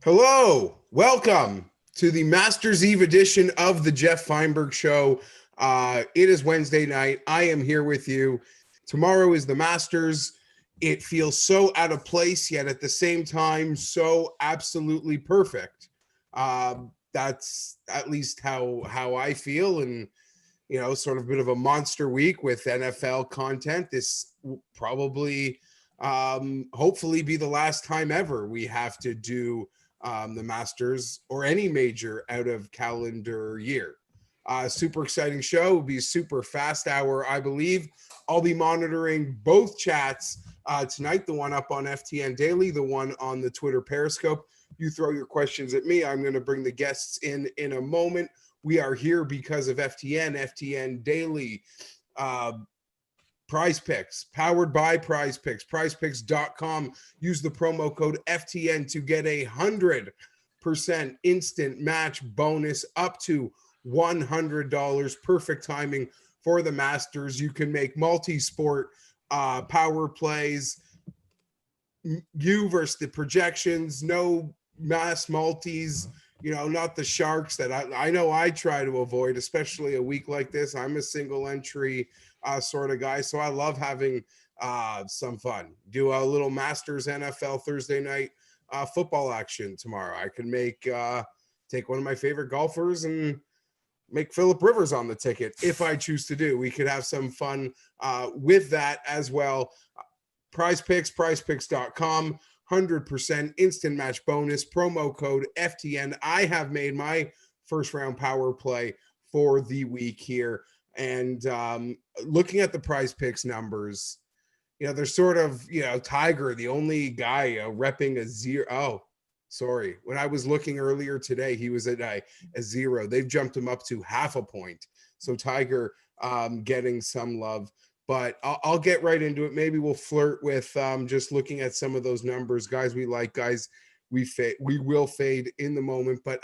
Hello, welcome to the Masters Eve edition of the Geoff Fienberg Show. It is Wednesday night. I am here with you. Tomorrow is the Masters. It feels so out of place, yet at the same time, so absolutely perfect. That's at least how I feel, and sort of a bit of a monster week with NFL content. This will probably, hopefully, be the last time ever we have to do the Masters or any major out of calendar year. Super exciting show. It'll be a super fast hour, I believe. I'll be monitoring both chats tonight, the one up on Ftn Daily, the one on the Twitter Periscope. You throw your questions at me. I'm going to bring the guests in a moment. We are here because of Ftn Daily. Prize Picks, powered by Prize Picks, prizepicks.com. Use the promo code FTN to get 100% instant match bonus up to $100. Perfect timing for the Masters. You can make multi-sport power plays. You versus the projections, no mass multis, not the sharks that I know I try to avoid, especially a week like this. I'm a single entry sort of guy, so I love having some fun. Do a little Masters NFL Thursday night football action tomorrow. I can take one of my favorite golfers and make Phillip Rivers on the ticket if I choose to do. We could have some fun with that as well. Prize Picks, prizepicks.com. 100% instant match bonus, promo code FTN. I have made my first round power play for the week here. And looking at the Prize Picks numbers, they're sort of, Tiger, the only guy repping a zero. Oh, sorry. When I was looking earlier today, he was at a zero. They've jumped him up to half a point. So Tiger getting some love. But I'll get right into it. Maybe we'll flirt with just looking at some of those numbers. Guys we like, guys we will fade in the moment. But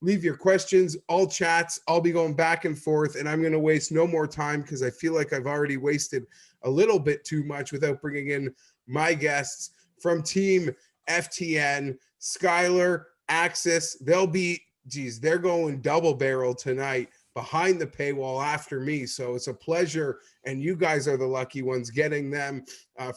leave your questions, all chats. I'll be going back and forth, and I'm going to waste no more time because I feel like I've already wasted a little bit too much without bringing in my guests from Team FTN, Skylar, Axis. They're going double barrel tonight behind the paywall after me. So it's a pleasure. And you guys are the lucky ones getting them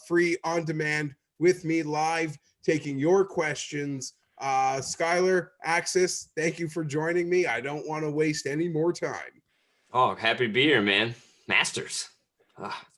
free on demand with me live, taking your questions. Skylar, Axis, thank you for joining me. I don't want to waste any more time. Oh, happy to be here, man. Masters.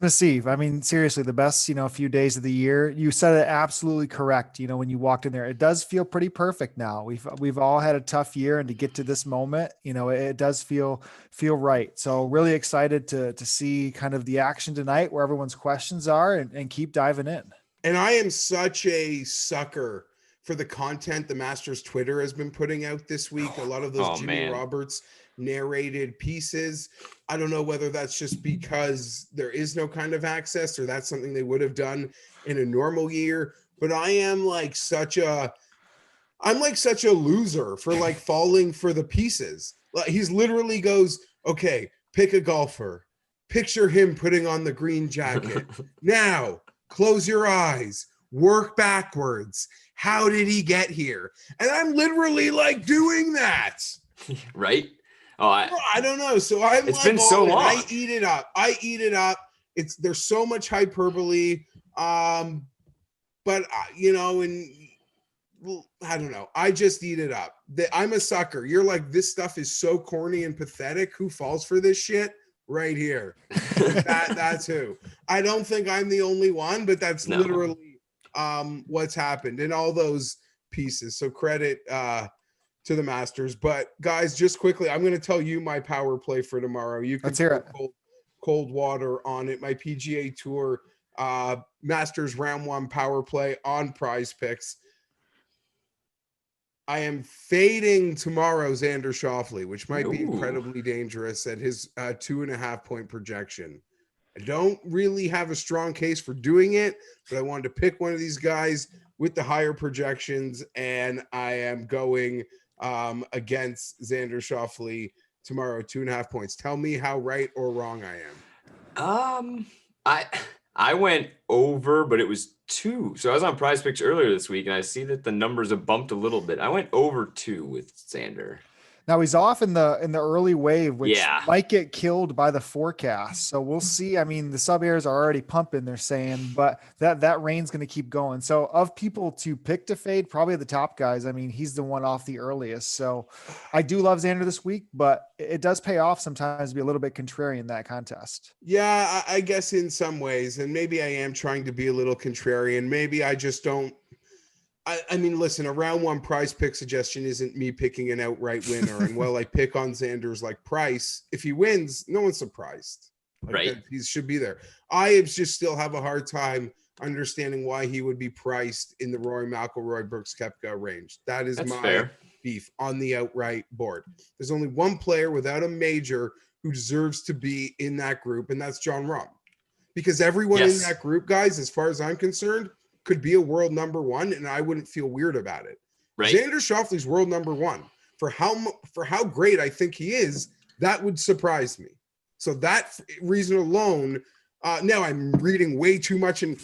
Miss Eve, I mean, seriously, the best, few days of the year. You said it absolutely correct. When you walked in there, it does feel pretty perfect now. We've all had a tough year, and to get to this moment, it does feel right. So really excited to see kind of the action tonight, where everyone's questions are, and keep diving in. And I am such a sucker for the content the Masters Twitter has been putting out this week. A lot of those Jimmy Roberts narrated pieces. I don't know whether that's just because there is no kind of access or that's something they would have done in a normal year. But I'm like such a loser for falling for the pieces. He's literally goes, okay, pick a golfer. Picture him putting on the green jacket. Now, close your eyes. Work backwards. How did he get here? And I'm literally doing that. Right? Oh, I don't know. So it's been so long. I eat it up. There's so much hyperbole. But and I don't know. I just eat it up. I'm a sucker. You're like, this stuff is so corny and pathetic. Who falls for this shit? Right here. That's who. I don't think I'm the only one, but that's literally what's happened in all those pieces. So credit to the Masters. But guys, just quickly, I'm going to tell you my power play for tomorrow. You can put cold water on it. My PGA Tour Masters round 1 power play on Prize Picks. I am fading tomorrow's Xander Schauffele, which might be incredibly dangerous at his 2.5 point projection. I don't really have a strong case for doing it, but I wanted to pick one of these guys with the higher projections, and I am going against Xander Schauffele tomorrow, 2.5 points. Tell me how right or wrong I am. I went over, but it was 2. So I was on Prize Picks earlier this week, and I see that the numbers have bumped a little bit. I went over 2 with Xander. Now he's off in the early wave, which Yeah. might get killed by the forecast. So we'll see. I mean, the sub airs are already pumping, they're saying, but that rain's going to keep going. So of people to pick to fade, probably the top guys. I mean, he's the one off the earliest. So I do love Xander this week, but it does pay off sometimes to be a little bit contrarian in that contest. Yeah, I guess in some ways, and maybe I am trying to be a little contrarian. Maybe I just don't. I mean, listen, a round one prize pick suggestion isn't me picking an outright winner. And while I pick on Xander's like price, if he wins, no one's surprised. Like Right. he should be there. I just still have a hard time understanding why he would be priced in the Rory McIlroy Brooks Koepka range. That is That's my fair. beef on the outright board. There's only one player without a major who deserves to be in that group, and that's Jon Rahm. Because everyone in Yes. that group, guys, as far as I'm concerned, could be a world number one, and I wouldn't feel weird about it. Right. Xander Schauffele's world number one. For how great I think he is, that would surprise me. So that reason alone, now I'm reading way too much, and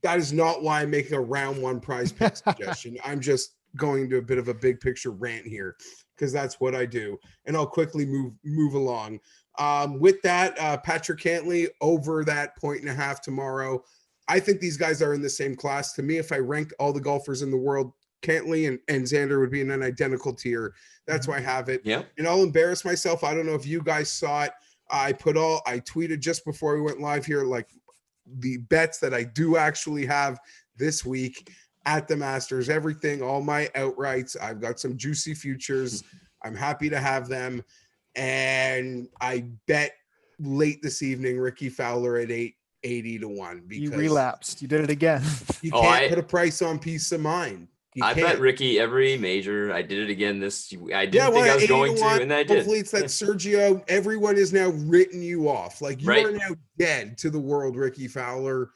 that is not why I'm making a round one prize pick suggestion. I'm just going to a bit of a big picture rant here because that's what I do, and I'll quickly move along. With that, Patrick Cantley over that 1.5 tomorrow. I think these guys are in the same class. To me, if I ranked all the golfers in the world, Cantley and Xander would be in an identical tier. That's why I have it. Yeah. And I'll embarrass myself. I don't know if you guys saw it. I tweeted just before we went live here, like the bets that I do actually have this week at the Masters, everything, all my outrights. I've got some juicy futures. I'm happy to have them. And I bet late this evening, Ricky Fowler at 80 to 1. Because You relapsed. You did it again. you Oh, can't put a price on peace of mind. I bet can't. Ricky every major. I did it again I didn't Yeah, think I was 80 going to, 1. and I did. Hopefully it's that Sergio. Everyone is now written you off. Like you Right. are now dead to the world, Ricky Fowler.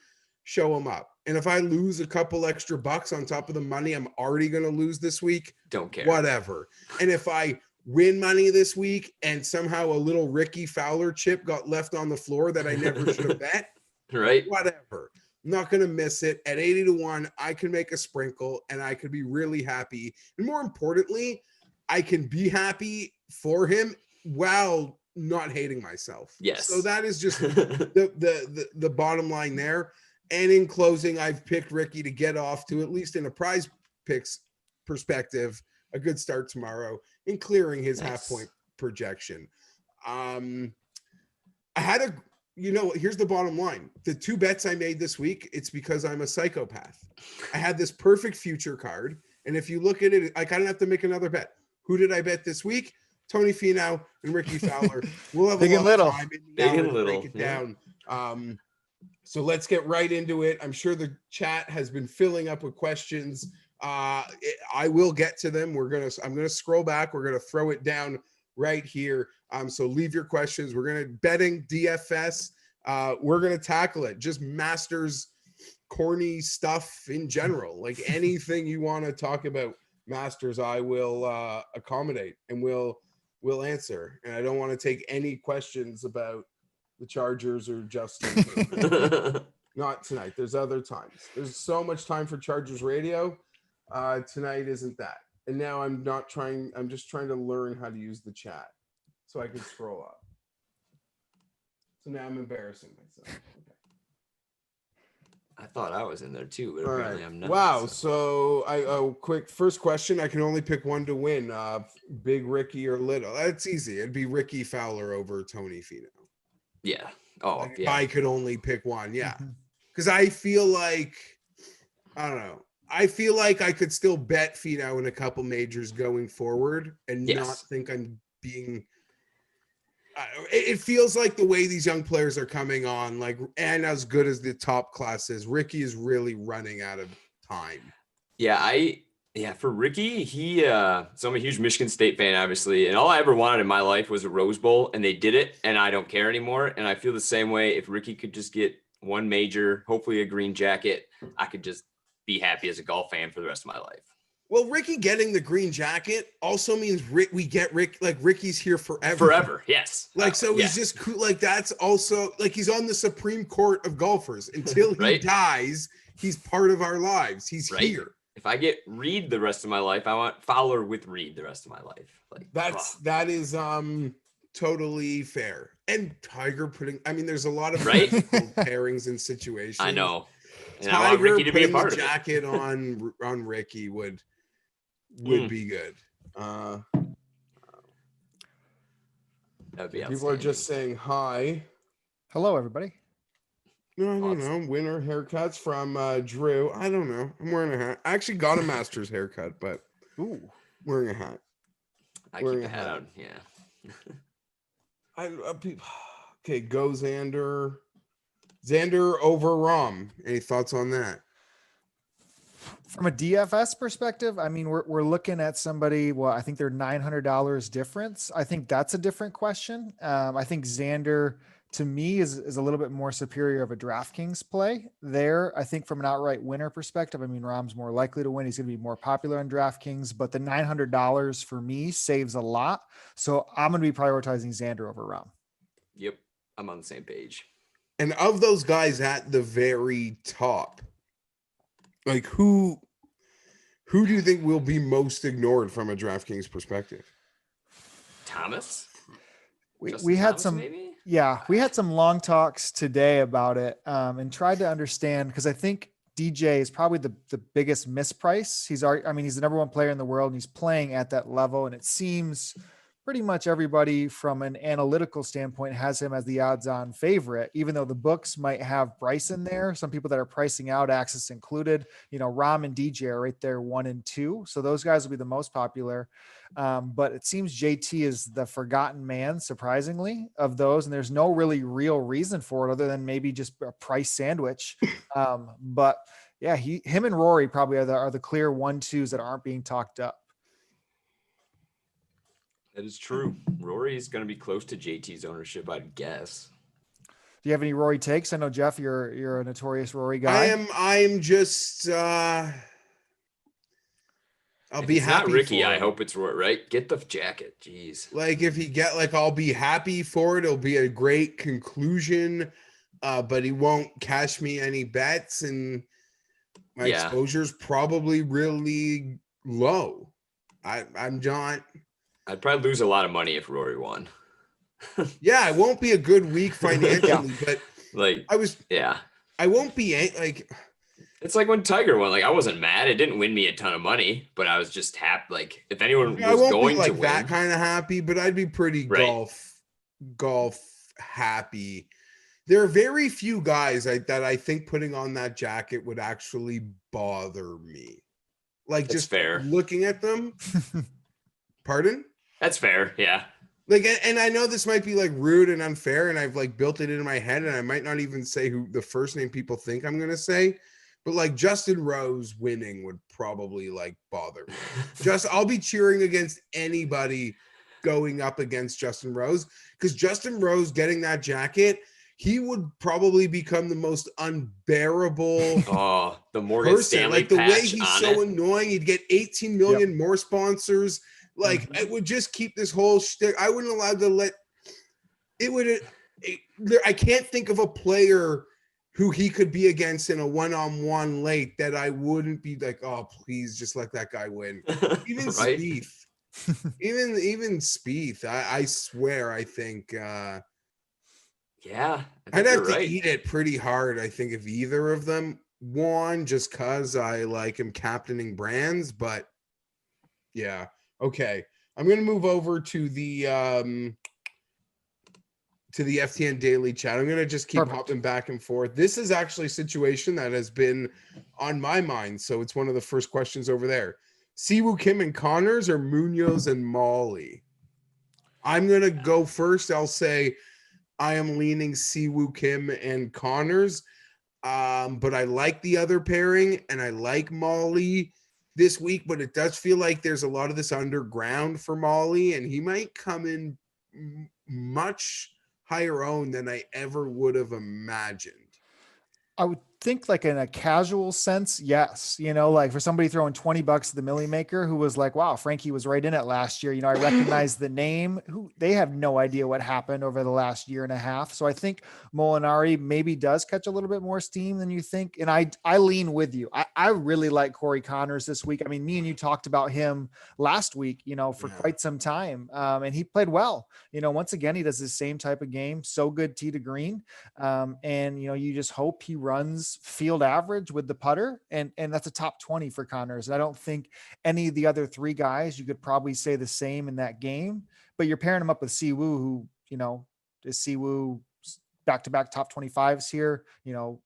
Show him up. And if I lose a couple extra bucks on top of the money I'm already going to lose this week, Don't care. whatever. And if I win money this week and somehow a little Ricky Fowler chip got left on the floor that I never should have bet, Right. whatever. I'm not going to miss it. At 80 to 1, I can make a sprinkle and I could be really happy. And more importantly, I can be happy for him while not hating myself. Yes. So that is just the bottom line there. And in closing, I've picked Ricky to get off to, at least in a prize picks perspective, a good start tomorrow in clearing his half point projection. I had here's the bottom line. The 2 bets I made this week, it's because I'm a psychopath. I had this perfect future card. And if you look at it, I kind of have to make another bet. Who did I bet this week? Tony Finau and Ricky Fowler. We'll have Big a and lot of little. time in the Big hour and to little, break it yeah. down. So let's get right into it. I'm sure the chat has been filling up with questions. I will get to them. I'm gonna scroll back. We're gonna throw it down right here. So leave your questions. We're gonna betting DFS. We're gonna tackle it. Just Masters corny stuff in general. Like anything you want to talk about Masters, I will accommodate and we'll answer. And I don't want to take any questions about the Chargers or Justin. Not tonight. There's other times. There's so much time for Chargers radio. Tonight isn't that. And now I'm just trying to learn how to use the chat so I can scroll up. So now I'm embarrassing myself. Okay. I thought I was in there too, but All apparently right. I'm not. Wow. So quick first question. I can only pick one to win. Big Ricky or little. That's easy. It'd be Ricky Fowler over Tony Finau. Yeah. Oh, Like, if yeah. I could only pick one. Yeah. Mhm. Because I feel like, I don't know. I feel like I could still bet Finau in a couple majors going forward and Yes. not think I'm being. It feels like the way these young players are coming on, like, and as good as the top class is, Ricky is really running out of time. Yeah, for Ricky, so I'm a huge Michigan State fan, obviously, and all I ever wanted in my life was a Rose Bowl, and they did it, and I don't care anymore. And I feel the same way. If Ricky could just get one major, hopefully a green jacket, I could just be happy as a golf fan for the rest of my life. Well, Ricky getting the green jacket also means we get Ricky's here forever. Forever, yes. Like, so yeah. he's just cool. Like, that's also like he's on the Supreme Court of golfers until he Right. dies. He's part of our lives. He's Right? here. If I get Reed the rest of my life, I want Fowler with Reed the rest of my life. Like that is totally fair. And Tiger there's a lot of Right? difficult pairings and situations. I know. And Tiger I want Ricky to be a putting part the of it. jacket on Ricky would be good. That'd be People are just saying hi. Hello, everybody. No, I don't know. Winter haircuts from Drew. I don't know. I'm wearing a hat. I actually got a master's haircut, but wearing a hat. I keep the hat on. Yeah. Okay, go Xander. Xander over Rom. Any thoughts on that? From a DFS perspective, I mean, we're looking at somebody. Well, I think they're $900 difference. I think that's a different question. I think Xander, to me, is a little bit more superior of a DraftKings play there. I think from an outright winner perspective, I mean, Rom's more likely to win. He's going to be more popular on DraftKings, but the $900 for me saves a lot. So I'm going to be prioritizing Xander over Rom. Yep. I'm on the same page. And of those guys at the very top, like who do you think will be most ignored from a DraftKings perspective? Thomas? We had Thomas, some, maybe? Yeah, we had some long talks today about it and tried to understand, because I think DJ is probably the biggest misprice. He's the number one player in the world and he's playing at that level. And it seems pretty much everybody from an analytical standpoint has him as the odds on favorite, even though the books might have Bryson there. Some people that are pricing out, Axis included, Rom and DJ are right there 1 and 2. So those guys will be the most popular. But it seems JT is the forgotten man, surprisingly, of those. And there's no really real reason for it other than maybe just a price sandwich. But yeah, him and Rory probably are the clear 1-2s that aren't being talked up. That is true. Rory's going to be close to JT's ownership, I'd guess. Do you have any Rory takes? I know, Geoff, you're a notorious Rory guy. I'm just I'll be happy. Not Ricky, for him. I hope it's Rory, right? Get the jacket. Jeez. Like if he I'll be happy for it. It'll be a great conclusion. But he won't cash me any bets, and my exposure's probably really low. I'm not. I'd probably lose a lot of money if Rory won. Yeah, it won't be a good week financially, but I won't be like. It's like when Tiger won. Like I wasn't mad. It didn't win me a ton of money, but I was just happy. Like if anyone was going to win, that kind of happy, but I'd be pretty golf happy. There are very few guys that I think putting on that jacket would actually bother me. Like That's just fair. Looking at them. Pardon? That's fair. Yeah. Like, and I know this might be like rude and unfair, and I've like built it into my head, and I might not even say who the first name people think I'm gonna say, but like Justin Rose winning would probably like bother me. I'll be cheering against anybody going up against Justin Rose, because Justin Rose getting that jacket, he would probably become the most unbearable. Oh, the Morgan Stanley like the patch way he's so annoying. He'd get 18 million more sponsors. Like it would just keep this whole shtick. I wouldn't allow to let it would. I can't think of a player who he could be against in a one-on-one late that I wouldn't be like, oh, please just let that guy win. Even right? Spieth, even Spieth. I swear, I think. Yeah, I'd have to eat it pretty hard. I think if either of them won, just cause I like him captaining brands, but yeah. Okay, I'm going to move over to the FTN Daily Chat. I'm going to just keep hopping back and forth. This is actually a situation that has been on my mind, so it's one of the first questions over there. Siwoo Kim and Connors, or Munoz and Molly? I'm going to go first. I'll say I am leaning Siwoo Kim and Connors, but I like the other pairing, and I like Molly this week, but it does feel like there's a lot of this underground for Molly, and he might come in much higher owned than I ever would have imagined. think like in a casual sense, yes. Like for somebody throwing $20 to the Millie Maker who was like, wow, Frankie was right in it last year. I recognize the name. Who they have no idea what happened over the last year and a half. So I think Molinari maybe does catch a little bit more steam than you think. And I lean with you. I really like Cory Connors this week. I mean, me and you talked about him last week, for quite some time. And he played well. Once again, he does the same type of game. So good tee to green. And you just hope he runs field average with the putter, and that's a top 20 for Connors. I don't think any of the other three guys you could probably say the same in that game, but you're pairing him up with Siwoo, who is Siwoo back-to-back top 25s here,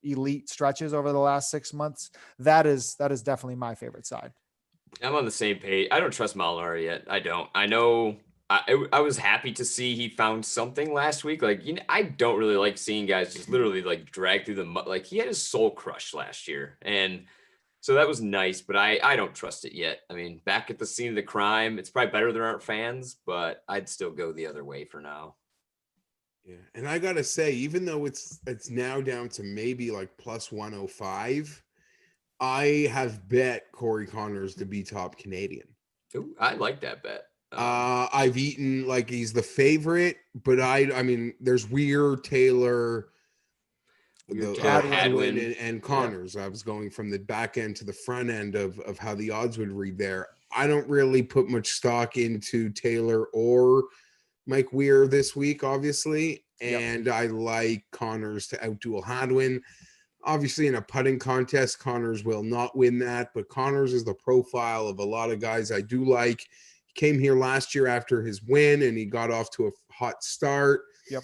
elite stretches over the last 6 months. That is definitely my favorite side. I'm on the same page. I don't trust Molinari yet. I don't. I know. I was happy to see he found something last week. Like, I don't really like seeing guys just literally like drag through the mud. Like, he had his soul crushed last year. And so that was nice, but I don't trust it yet. I mean, back at the scene of the crime, it's probably better there aren't fans, but I'd still go the other way for now. Yeah. And I got to say, even though it's now down to maybe like plus 105, I have bet Cory Connors to be top Canadian. Ooh, I like that bet. I've eaten like he's the favorite, but I mean, there's Weir, Taylor, Hadwin, and Connors. Yeah. I was going from the back end to the front end of how the odds would read there. I don't really put much stock into Taylor or Mike Weir this week, obviously, and I like Connors to outduel Hadwin. Obviously, in a putting contest, Connors will not win that, but Connors is the profile of a lot of guys I do like. Came here last year after his win, and he got off to a hot start. Yep.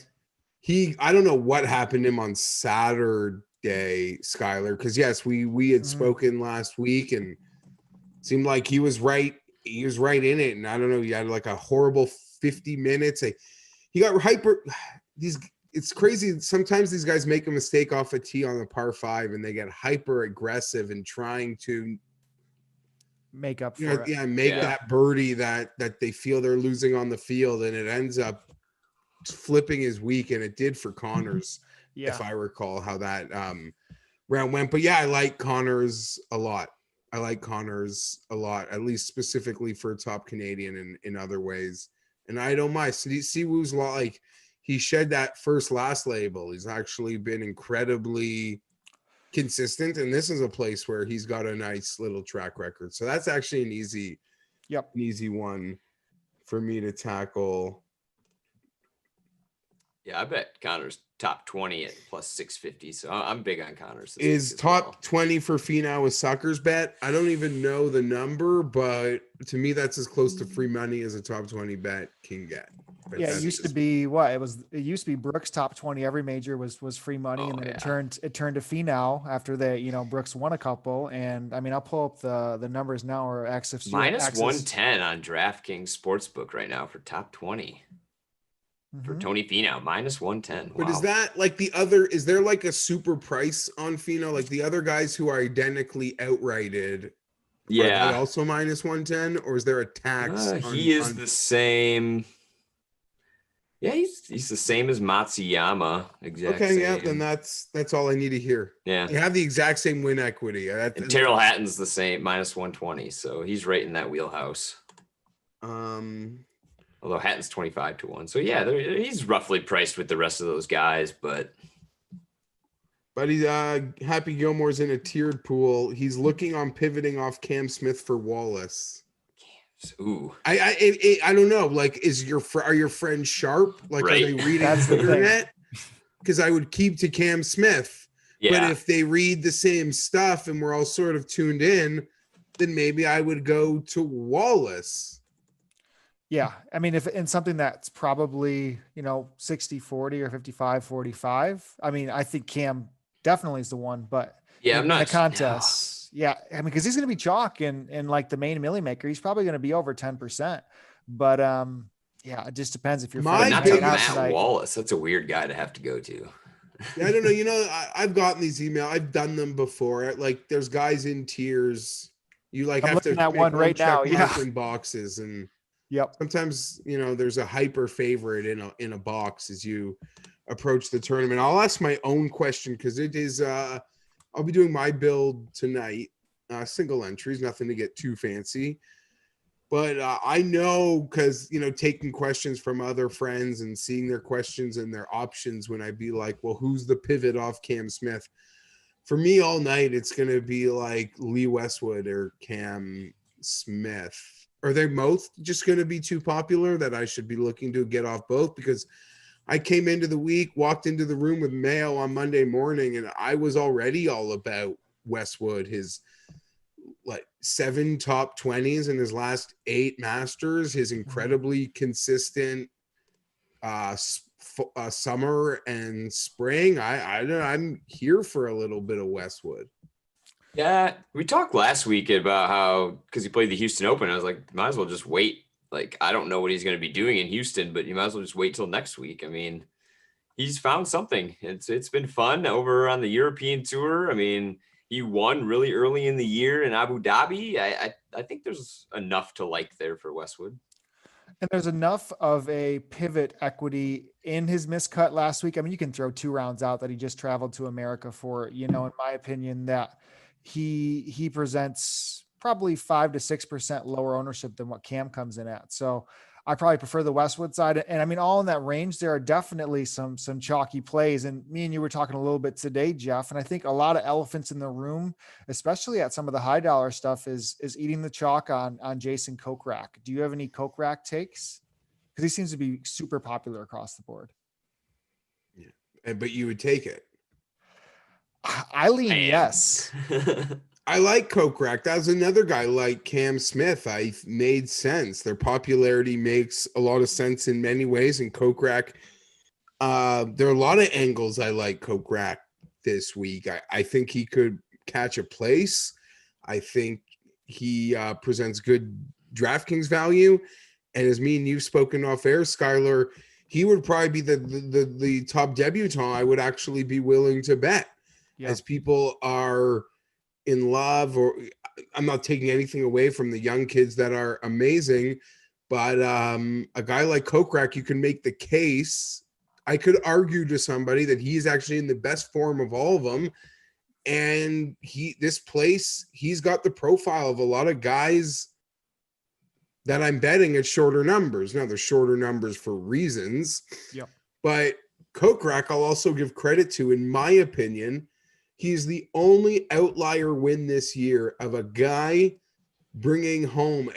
I don't know what happened to him on Saturday, Skylar, because yes, we had spoken last week, and it seemed like he was right. He was right in it, and I don't know. He had like a horrible 50 minutes. He got hyper. It's crazy. Sometimes these guys make a mistake off a tee on the par 5, and they get hyper aggressive in trying to make up for it. That birdie that they feel they're losing on the field, and it ends up flipping his week, and it did for Connors. If I recall how that round went. But I like Connors a lot. At least specifically for a top Canadian in other ways. And I don't mind. Siwoo's like, he shed that last label. He's actually been incredibly consistent, and this is a place where he's got a nice little track record. So that's actually an easy one for me to tackle. Yeah, I bet Connors top 20 at plus 650. So I'm big on Connors. Is top 20 for Finau a sucker's bet? I don't even know the number, but to me, that's as close to free money as a top 20 bet can get. But it used to be it used to be Brooks top 20 every major was free money, and then it turned to Finau after that. Brooks won a couple, and I mean, I'll pull up the numbers now, or access minus 110 on DraftKings Sportsbook right now for top 20. For Tony Finau, minus 110. But is that like is there like a super price on Finau? Like the other guys who are identically outrighted, are they also minus 110, or is there a tax? He is the same. Yeah, he's the same as Matsuyama. Exactly. Okay, then that's all I need to hear. Yeah. They have the exact same win equity. And Terrell Hatton's the same, minus 120. So he's right in that wheelhouse. Although Hatton's 25 to 1. So he's roughly priced with the rest of those guys, but he's Happy Gilmore's in a tiered pool. He's looking on pivoting off Cam Smith for Wallace. Ooh. I don't know. Like, are your friends sharp? Like, Are they reading the internet? Because I would keep to Cam Smith. Yeah. But if they read the same stuff and we're all sort of tuned in, then maybe I would go to Wallace. Yeah. I mean, if in something that's probably, 60-40 or 55-45, I mean, I think Cam definitely is the one, but I'm not in the contest. Yeah. I mean, because he's going to be chalk and like the main Millie Maker, he's probably going to be over 10%. But it just depends if you're not to Matt Wallace. That's a weird guy to have to go to. I don't know. I've gotten these emails. I've done them before. Like, there's guys in tiers. You like have to that one right now. Boxes and. Yep. Sometimes, there's a hyper favorite in a box as you approach the tournament. I'll ask my own question because it is I'll be doing my build tonight. Single entries, nothing to get too fancy. But I know because, taking questions from other friends and seeing their questions and their options when I be like, well, who's the pivot off Cam Smith? For me all night, it's going to be like Lee Westwood or Cam Smith. Are they both just going to be too popular that I should be looking to get off both? Because I came into the week, walked into the room with Mayo on Monday morning, and I was already all about Westwood, his like 7 top 20s in his last 8 Masters, his incredibly consistent summer and spring. I'm here for a little bit of Westwood. Yeah, we talked last week about how, because he played the Houston Open, I was like, might as well just wait. Like, I don't know what he's going to be doing in Houston, but you might as well just wait till next week. I mean, he's found something. It's been fun over on the European Tour. I mean, he won really early in the year in Abu Dhabi. I think there's enough to like there for Westwood. And there's enough of a pivot equity in his miscut last week. I mean, you can throw 2 rounds out that he just traveled to America for, in my opinion, that he presents probably 5 to 6% lower ownership than what Cam comes in at. So I probably prefer the Westwood side. And I mean, all in that range, there are definitely some chalky plays. And me and you were talking a little bit today, Geoff, and I think a lot of elephants in the room, especially at some of the high dollar stuff, is eating the chalk on Jason Kokrak. Do you have any Kokrak takes? Because he seems to be super popular across the board. Yeah, but you would take it. I lean yes. I like Kokrak. That was another guy like Cam Smith. I made sense. Their popularity makes a lot of sense in many ways. And Kokrak, there are a lot of angles I like Kokrak this week. I think he could catch a place. I think he presents good DraftKings value. And as me and you've spoken off air, Skylar, he would probably be the top debutant I would actually be willing to bet. Yeah. As people are in love, or I'm not taking anything away from the young kids that are amazing, but a guy like Kokrak, you can make the case. I could argue to somebody that he's actually in the best form of all of them. And he's got the profile of a lot of guys that I'm betting at shorter numbers. Now, they're shorter numbers for reasons. Yeah. But Kokrak, I'll also give credit to, in my opinion, he's the only outlier win this year of a guy bringing home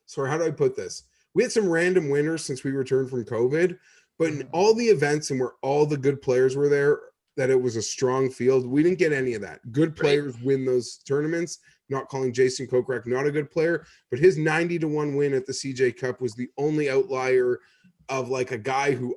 sorry, how do I put this? We had some random winners since we returned from COVID, but in all the events and where all the good players were there, that it was a strong field. We didn't get any of that. Good players win those tournaments. Not calling Jason Kokrak not a good player, but his 90-1 win at the CJ Cup was the only outlier of like a guy who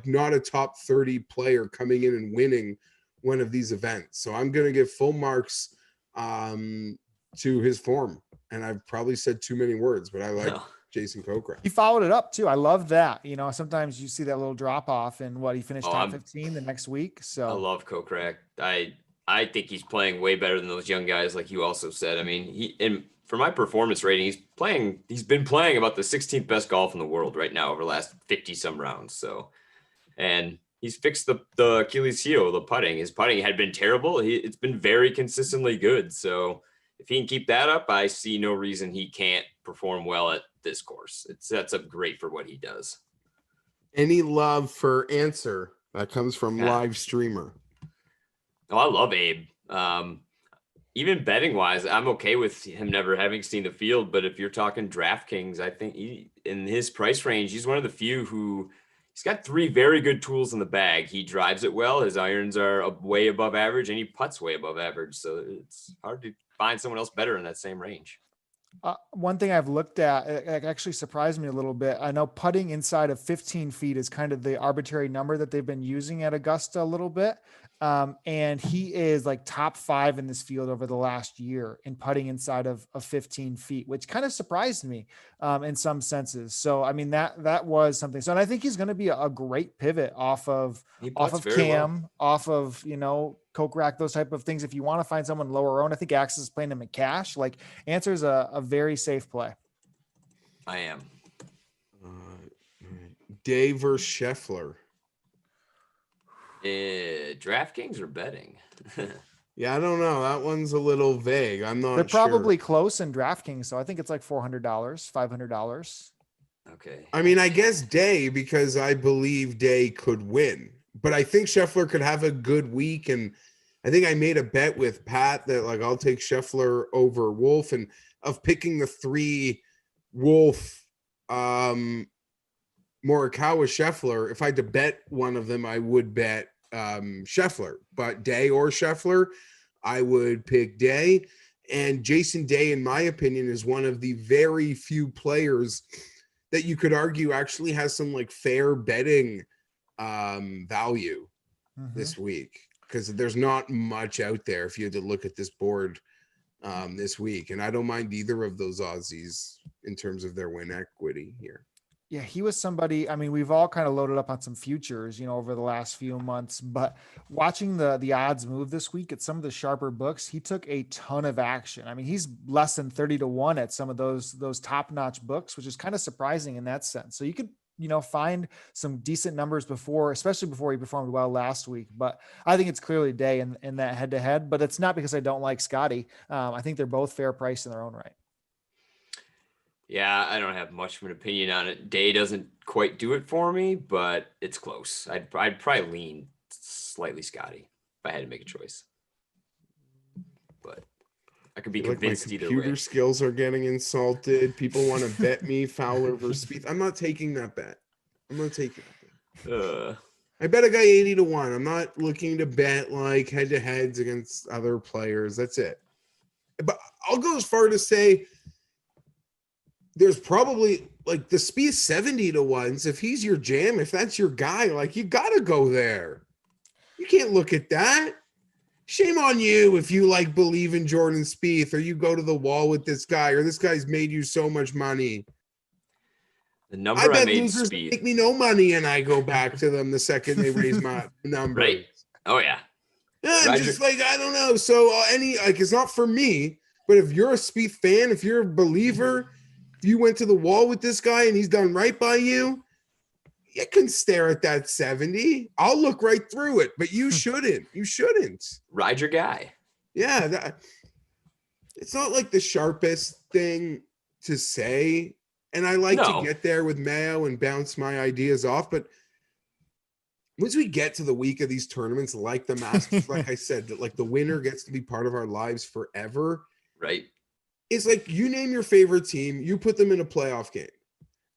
not a top 30 player coming in and winning one of these events. So I'm going to give full marks to his form. And I've probably said too many words, but I like Jason Kokrak. He followed it up too. I love that. Sometimes you see that little drop off and he finished top 15 the next week. So I love Kokrak. I think he's playing way better than those young guys, like you also said. I mean, for my performance rating, he's been playing about the 16th best golf in the world right now over the last 50 some rounds. So, and he's fixed the Achilles heel, the putting. His putting had been terrible. It's been very consistently good. So if he can keep that up, I see no reason he can't perform well at this course. It sets up great for what he does. Any love for answer that comes from live streamer? Oh, I love Abe. Even betting wise, I'm okay with him never having seen the field. But if you're talking DraftKings, I think in his price range, he's one of the few who he's got 3 very good tools in the bag. He drives it well. His irons are way above average, and he putts way above average. So it's hard to find someone else better in that same range. One thing I've looked at, it actually surprised me a little bit. I know putting inside of 15 feet is kind of the arbitrary number that they've been using at Augusta a little bit. And he is like top 5 in this field over the last year in putting inside of 15 feet, which kind of surprised me in some senses. So, I mean, that was something. So, and I think he's going to be a great pivot off of Cam, off of, Kokrak, those type of things. If you want to find someone lower owned, I think Axis is playing him in cash. Like, Answer is a very safe play. I am. Dave versus Scheffler. Draftkings or betting? Yeah, I don't know. That one's a little vague. I'm not They're sure. probably close in DraftKings, so I think it's like $400, $500. Okay. I mean, I guess Day, because I believe Day could win, but I think Scheffler could have a good week. And I think I made a bet with Pat that like I'll take Scheffler over Wolf, and of picking the 3 Wolf, Morikawa, Scheffler. If I had to bet one of them, I would bet Scheffler, but Day or Scheffler, I would pick Day. And Jason Day, in my opinion, is one of the very few players that you could argue actually has some like fair betting value this week, because there's not much out there if you had to look at this board this week. And I don't mind either of those Aussies in terms of their win equity here. Yeah, he was somebody, I mean, we've all kind of loaded up on some futures, over the last few months, but watching the odds move this week at some of the sharper books, he took a ton of action. I mean, he's less than 30-1 at some of those top-notch books, which is kind of surprising in that sense. So you could, find some decent numbers before, especially before he performed well last week. But I think it's clearly Day in that head-to-head, but it's not because I don't like Scotty. I think they're both fair price in their own right. Yeah, I don't have much of an opinion on it. Day doesn't quite do it for me, but it's close. I'd probably lean slightly Scotty if I had to make a choice. But I could be convinced either way. Computer skills are getting insulted. People want to bet me Fowler versus Spieth. I'm not taking that bet. I'm not taking that bet. I bet a guy 80-1. I'm not looking to bet like head-to-heads against other players. That's it. But I'll go as far to say there's probably like the Spieth 70-1s. If he's your jam, if that's your guy, like you got to go there. You can't look at that. Shame on you if you like believe in Jordan Spieth, or you go to the wall with this guy, or this guy's made you so much money. The number I bet made losers Spieth make me no money, and I go back to them the second they raise my number. Right? Oh yeah. Yeah, I'm just like, I don't know. So it's not for me. But if you're a Spieth fan, if you're a believer, if you went to the wall with this guy and he's done right by you, you can stare at that 70. I'll look right through it, but you shouldn't. You shouldn't. Ride your guy. Yeah, it's not like the sharpest thing to say. And I like to get there with Mayo and bounce my ideas off. But once we get to the week of these tournaments, like the Masters, like I said, that like the winner gets to be part of our lives forever. Right. It's like you name your favorite team, you put them in a playoff game.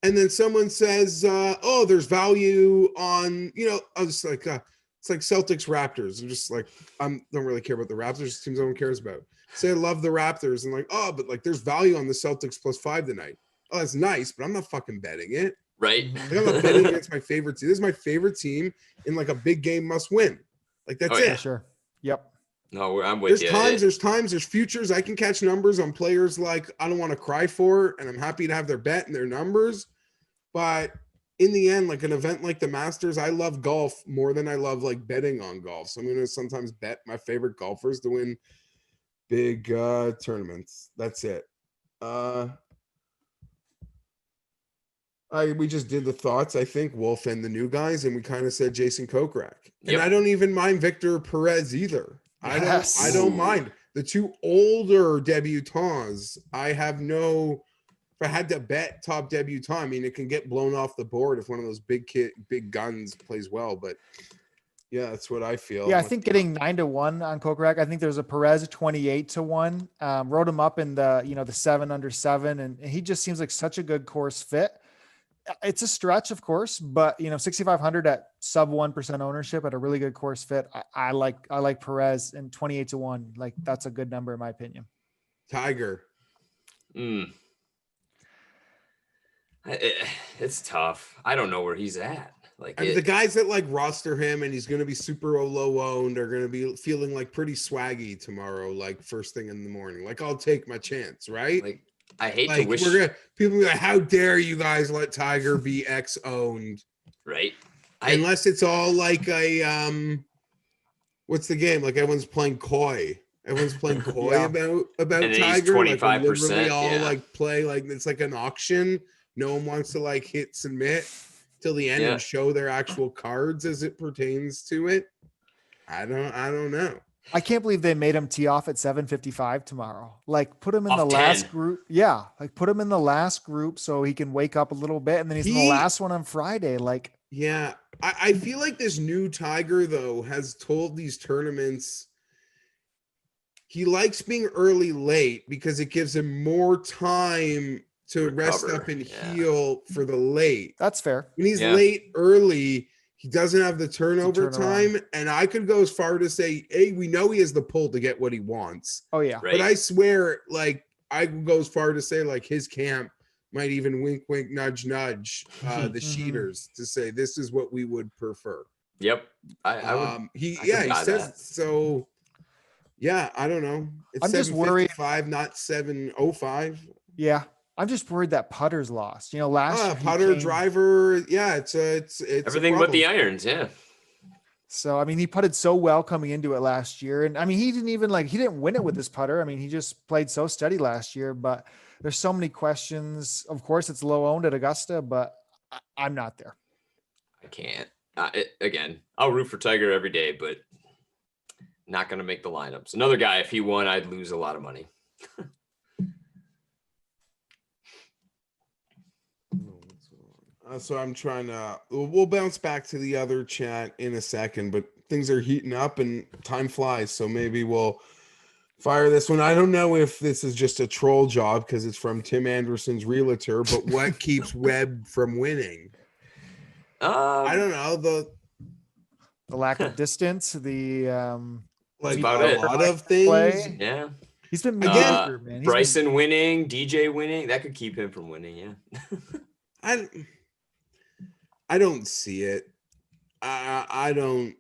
And then someone says, oh, there's value on, I was like, it's like Celtics Raptors. I'm just like, I don't really care about the Raptors. Teams no one cares about. Say I love the Raptors and like, oh, but like there's value on the Celtics +5 tonight. Oh, that's nice, but I'm not fucking betting it. Right. Like, I'm not betting against my favorite team. This is my favorite team in like a big game must win. Like that's it. Yeah, sure. Yep. No, I'm with you. There's futures. I can catch numbers on players like I don't want to cry for, and I'm happy to have their bet and their numbers. But in the end, like an event like the Masters, I love golf more than I love like betting on golf. So I'm going to sometimes bet my favorite golfers to win big tournaments. That's it. We just did the thoughts, I think, Wolf and the new guys, and we kind of said Jason Kokrak. And I don't even mind Victor Perez either. Yes. I don't mind. The 2 older debutants, I have no, if I had to bet top debutant, I mean, it can get blown off the board if one of those big guns plays well, but yeah, that's what I feel. Yeah, I think getting 9-1 on Kokrak. I think there's a Perez 28-1. Wrote him up in the 7 under 7, and he just seems like such a good course fit. It's a stretch, of course, but 6,500 at sub 1% ownership at a really good course fit. I like Perez, and 28-1. Like that's a good number in my opinion. Tiger. It's tough. I don't know where he's at. Like the guys that like roster him and he's going to be super low owned are going to be feeling like pretty swaggy tomorrow, like first thing in the morning. Like I'll take my chance, right? Like I hate to wish people be like, how dare you guys let Tiger be X owned? Right. Unless it's all like a what's the game? Like everyone's playing coy. Everyone's playing coy about and Tiger. 25%. Like all like play like it's like an auction. No one wants to like hit submit. till the end Yeah. and show their actual cards as it pertains to it. I don't know. I can't believe they made him tee off at 7:55 tomorrow. Like put him in Off the 10. last group. Yeah. Like put him in the last group so he can wake up a little bit. And then he's in the last one on Friday. Like, yeah, I feel like this new Tiger though has told these tournaments he likes being early late because it gives him more time to rest Recover. up and Yeah. heal for the late. that's fair. When he's Yeah. late early, he doesn't have the turnover turn around. time. And I could go as far to say, hey, we know he has the pull to get what he wants. Oh yeah. Right. But I swear, like, I would go as far to say, like, his camp might even wink, wink, nudge, nudge the Mhm. cheaters to say this is what we would prefer. Yep. I would. He I could he buy says that. so. Yeah, I don't know. It's I'm just worried- 7:55, not 7:05. Yeah. I'm just worried that putter's lost. You know, last year he Putter, came- driver. Yeah, it's Everything a but the problem. irons. Yeah. So, I mean, he putted so well coming into it last year. And I mean, he didn't win it with his putter. I mean, he just played so steady last year, but there's so many questions. Of course, it's low owned at Augusta, but I'm not there. I can't. Again, I'll root for Tiger every day, but not going to make the lineups. Another guy, if he won, I'd lose a lot of money. So I'm trying to. We'll bounce back to the other chat in a second, but things are heating up and time flies. So maybe we'll fire this one. I don't know if this is just a troll job because it's from Tim Anderson's realtor, but what keeps Webb from winning? I don't know. The lack of distance, the Like about a it. lot of things. play. Yeah. He's been Again, mediocre, man. He's been- Bryson winning, DJ winning, that could keep him from winning. Yeah. I don't see it. I don't.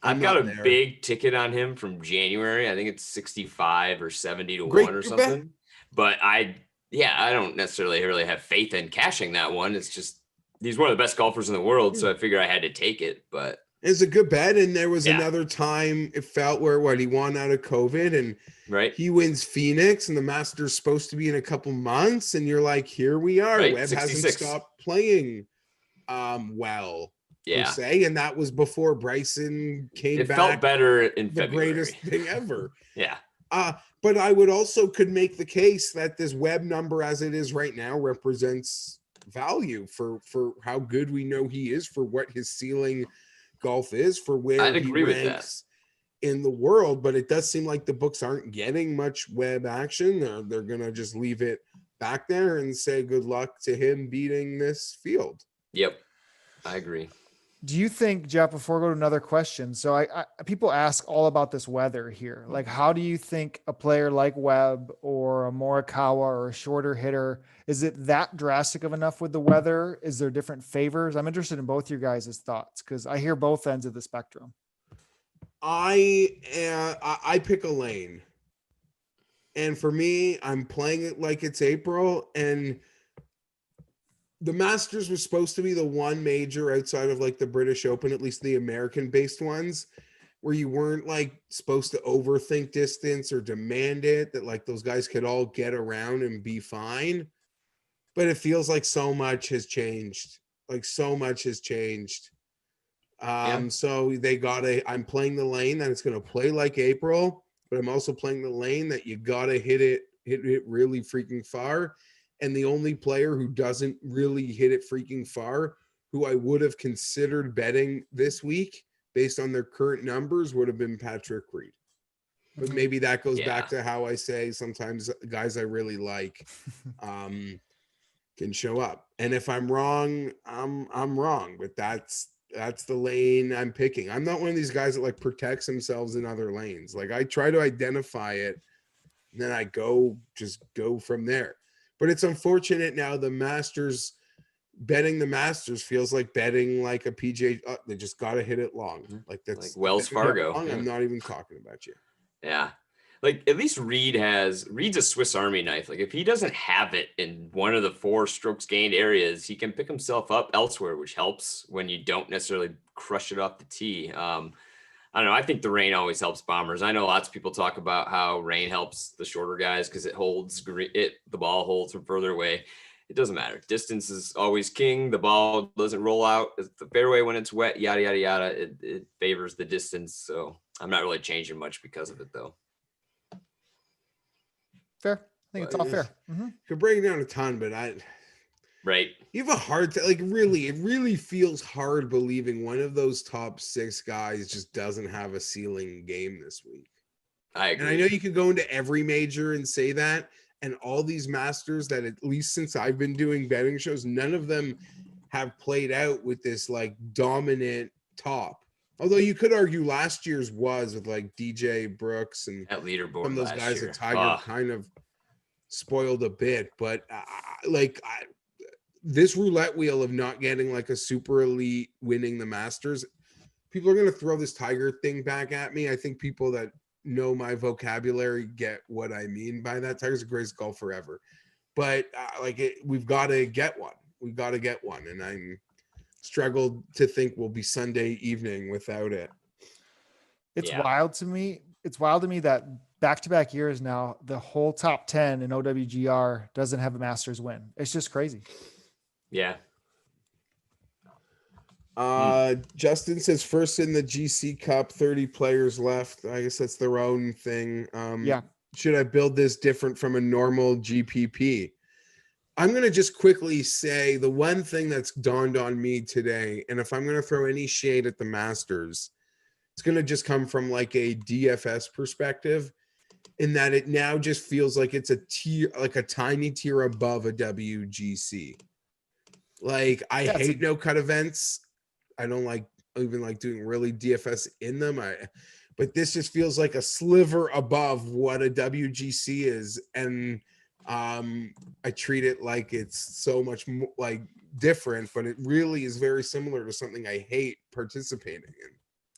I've got a big ticket on him from January. I think it's 65 or 70 to Great 1 or bet. something. But I don't necessarily really have faith in cashing that one. It's just he's one of the best golfers in the world, so I figured I had to take it. But It's a good bet, and there was Yeah. another time it felt where he won out of COVID, and right, he wins Phoenix, and the Masters supposed to be in a couple months, and you're like, here we are. Right, Webb hasn't 66. stopped playing well, per yeah, se, and that was before Bryson came it back. felt better in The February. greatest thing ever. Yeah, But I would also could make the case that this Webb number as it is right now represents value for how good we know he is, for what his ceiling golf is, for where I'd he agree with that. ranks in the world. But it does seem like the books aren't getting much Webb action. They're gonna just leave it back there and say good luck to him beating this field. yep, I agree. Do you think, Jeff, before we go to another question, so I people ask all about this weather here. Like, how do you think a player like Webb or a Morikawa or a shorter hitter, is it that drastic of enough with the weather? Is there different favors? I'm interested in both your guys' thoughts because I hear both ends of the spectrum. I pick a lane, and for me, I'm playing it like it's April, and the Masters was supposed to be the one major outside of like the British Open, at least the American based ones, where you weren't like supposed to overthink distance or demand it, that like those guys could all get around and be fine. But it feels like so much has changed. Like so much has changed. So I'm playing the lane that it's going to play like April, but I'm also playing the lane that you got to hit it really freaking far. And the only player who doesn't really hit it freaking far, who I would have considered betting this week based on their current numbers, would have been Patrick Reed. But maybe that goes back to how I say sometimes guys I really like can show up. And if I'm wrong, I'm wrong. But that's the lane I'm picking. I'm not one of these guys that like protects themselves in other lanes. Like I try to identify it, and then I go from there. But it's unfortunate now the Masters, betting the Masters feels like betting like a PGA. They just got to hit it long. Like that's like Wells Fargo. Long, I'm not even talking about you. Yeah. Like at least Reed's a Swiss Army knife. Like if he doesn't have it in one of the 4 strokes gained areas, he can pick himself up elsewhere, which helps when you don't necessarily crush it off the tee. I don't know. I think the rain always helps bombers. I know lots of people talk about how rain helps the shorter guys because the ball holds from further away. it doesn't matter. Distance is always king. The ball doesn't roll out the fairway when it's wet, yada, yada, yada. It favors the distance. So I'm not really changing much because of it, though. Fair. I think it's all fair. Could break it down a ton, but Right. you have a hard time. Like, really, it really feels hard believing one of those top 6 guys just doesn't have a ceiling game this week. I agree. And I know you could go into every major and say that, and all these masters that, at least since I've been doing betting shows, none of them have played out with this like dominant top. Although you could argue last year's was with like DJ Brooks and that leaderboard some of those last guys year. at Tiger kind of spoiled a bit. But this roulette wheel of not getting like a super elite winning the Masters, people are going to throw this Tiger thing back at me. I think people that know my vocabulary get what I mean by that. Tiger's the greatest golfer ever, but we've got to get one. We've got to get one, and I'm struggled to think we'll be Sunday evening without it. It's wild to me. It's wild to me that back-to-back years now, the whole top 10 in OWGR doesn't have a Masters win. It's just crazy. Yeah. Justin says first in the GC Cup, 30 players left. I guess that's their own thing. Should I build this different from a normal GPP? I'm going to just quickly say the one thing that's dawned on me today, and if I'm going to throw any shade at the Masters, it's going to just come from like a DFS perspective, in that it now just feels like it's a tier, like a tiny tier above a WGC. Like, I hate no-cut events. I don't even like doing really DFS in them. But this just feels like a sliver above what a WGC is, and I treat it like it's so much more like different, but it really is very similar to something I hate participating in.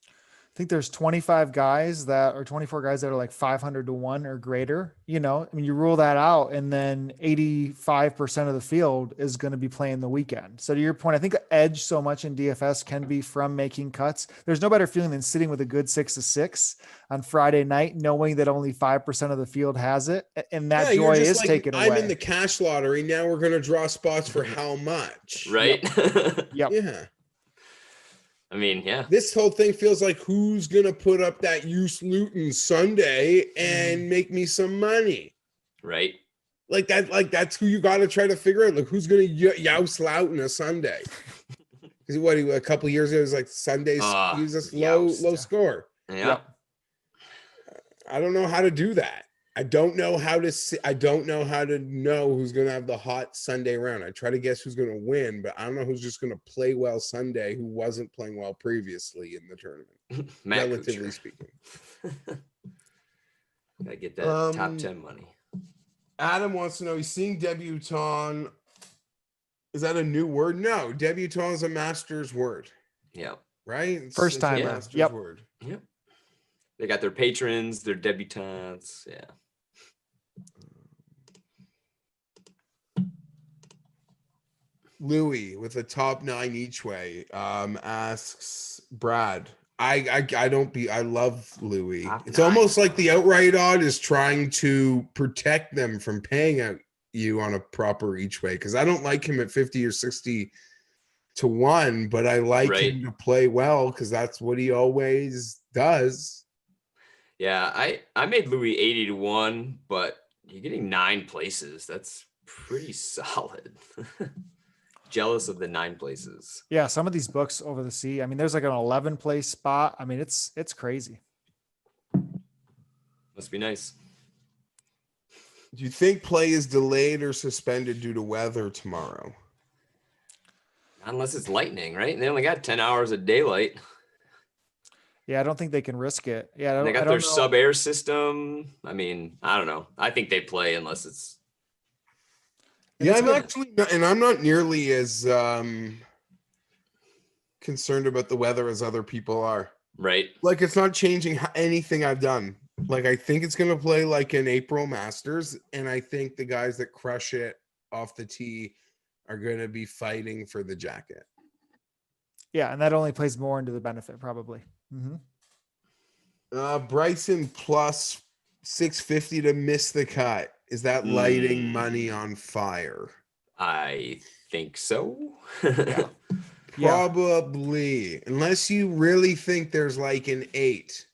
I think there's 25 guys that are 24 guys that are like 500 to 1 or greater. You know, I mean, you rule that out, and then 85% of the field is going to be playing the weekend. So to your point, I think the edge so much in DFS can be from making cuts. There's no better feeling than sitting with a good 6-6 on Friday night, knowing that only 5% of the field has it. And that joy is like, taken away. I'm in the cash lottery. Now we're going to draw spots for how much? Right. Yep. Yeah. I mean, yeah. This whole thing feels like who's going to put up that Use Luton Sunday and make me some money. Right. Like that's who you got to try to figure out. Like, who's going to Youse Loudon a Sunday? Because a couple of years ago, it was like Sundays, he was just low score. Yeah. I don't know how to do that. I don't know how to know who's going to have the hot Sunday round. I try to guess who's going to win, but I don't know who's just going to play well Sunday who wasn't playing well previously in the tournament, relatively speaking. Gotta get that top 10 money. Adam wants to know, he's seeing debutante. Is that a new word? No, debutante is a master's word. Yeah. Right? First time. Master's word. Yep. They got their patrons, their debutantes. Yeah. Louis with a top 9 each way asks Brad. I love Louis. It's almost like the outright odd is trying to protect them from paying out you on a proper each way, because I don't like him at 50 or 60 to 1, but I like him to play well because that's what he always does. Yeah, I made Louis 80 to 1, but you're getting 9 places. That's pretty solid. Jealous of the 9 places. Yeah, some of these books over the sea. I mean, there's like an 11 place spot. I mean, it's crazy. Must be nice. Do you think play is delayed or suspended due to weather tomorrow? Unless it's lightning, right? And they only got 10 hours of daylight. Yeah, I don't think they can risk it. Yeah, they got their sub-air system. I mean, I don't know. I think they play unless it's. Yeah, I'm actually not, and I'm not nearly as concerned about the weather as other people are. Right. Like, it's not changing anything I've done. Like, I think it's going to play like an April Masters, and I think the guys that crush it off the tee are going to be fighting for the jacket. Yeah, and that only plays more into the benefit, probably. Bryson plus 650 to miss the cut. Is that lighting money on fire? I think so. Yeah. Probably, unless you really think there's like an 8,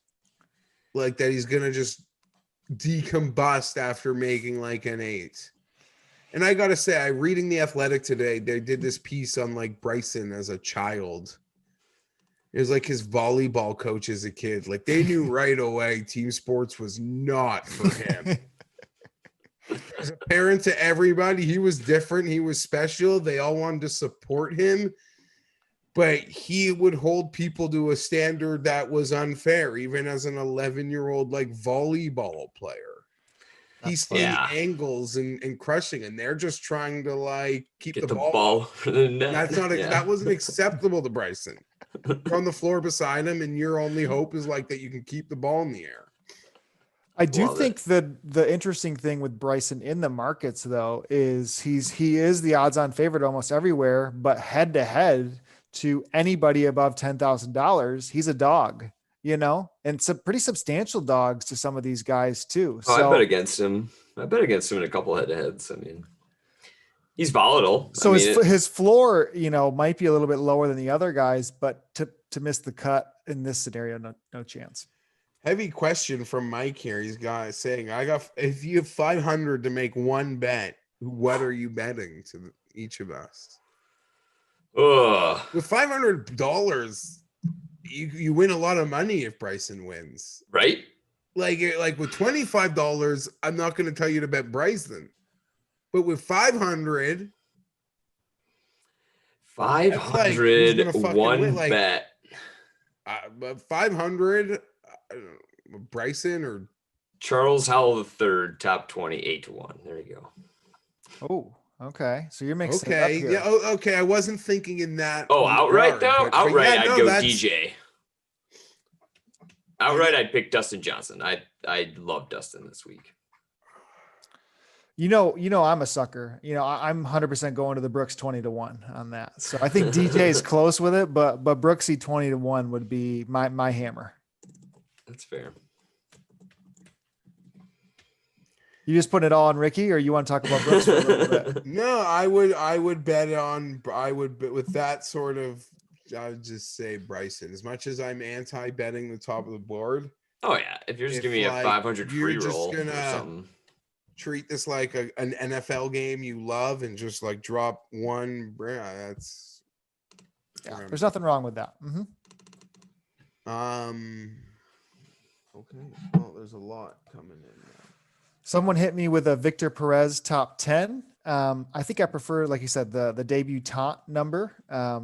like that he's gonna just decombust after making like an 8. And I gotta say, I reading The Athletic today, they did this piece on like Bryson as a child. It was like his volleyball coach as a kid. Like they knew right away team sports was not for him. As a parent to everybody, he was different. He was special. They all wanted to support him. But he would hold people to a standard that was unfair, even as an 11-year-old like volleyball player. He's seeing angles and crushing, and they're just trying to like keep Get the the ball. ball for the net. That's not that wasn't acceptable to Bryson. You're on the floor beside him, and your only hope is like that you can keep the ball in the air. I do think that the interesting thing with Bryson in the markets though is he is the odds-on favorite almost everywhere, but head to head to anybody above $10,000, he's a dog, and some pretty substantial dogs to some of these guys too. Oh, so I bet against him. I bet against him in a couple head-to-heads. I mean, he's volatile. So his floor, might be a little bit lower than the other guys, but to miss the cut in this scenario, no chance. Heavy question from Mike here. He's saying, if you have 500 to make one bet, what are you betting to each of us? With $500, you win a lot of money if Bryson wins, right? Like with $25, I'm not going to tell you to bet Bryson, but with 500, one like, bet. 500, Bryson or Charles Howell III, top 20, 8-1. There you go. Oh, okay. So you're mixing okay. it up here. Yeah. Okay. I wasn't thinking in that. Oh, outright regard, though. Outright, yeah, I'd go DJ. Outright, I'd pick Dustin Johnson. I love Dustin this week. I'm a sucker. I'm 100% going to the Brooks 20-1 on that. So I think DJ is close with it, but Brooksy 20-1 would be my hammer. That's fair. You just put it all on Ricky, or you want to talk about Brooks for a little bit? No, I would bet with that sort of. I would just say Bryson. As much as I'm anti-betting the top of the board. Oh yeah, if you're just giving me a 500 free roll or something. Treat this like an NFL game you love and just like drop one. That's there's nothing wrong with that. Mm-hmm. Okay. Well, there's a lot coming in now. Someone hit me with a Victor Perez top 10. I think I prefer, like you said, the debutante number.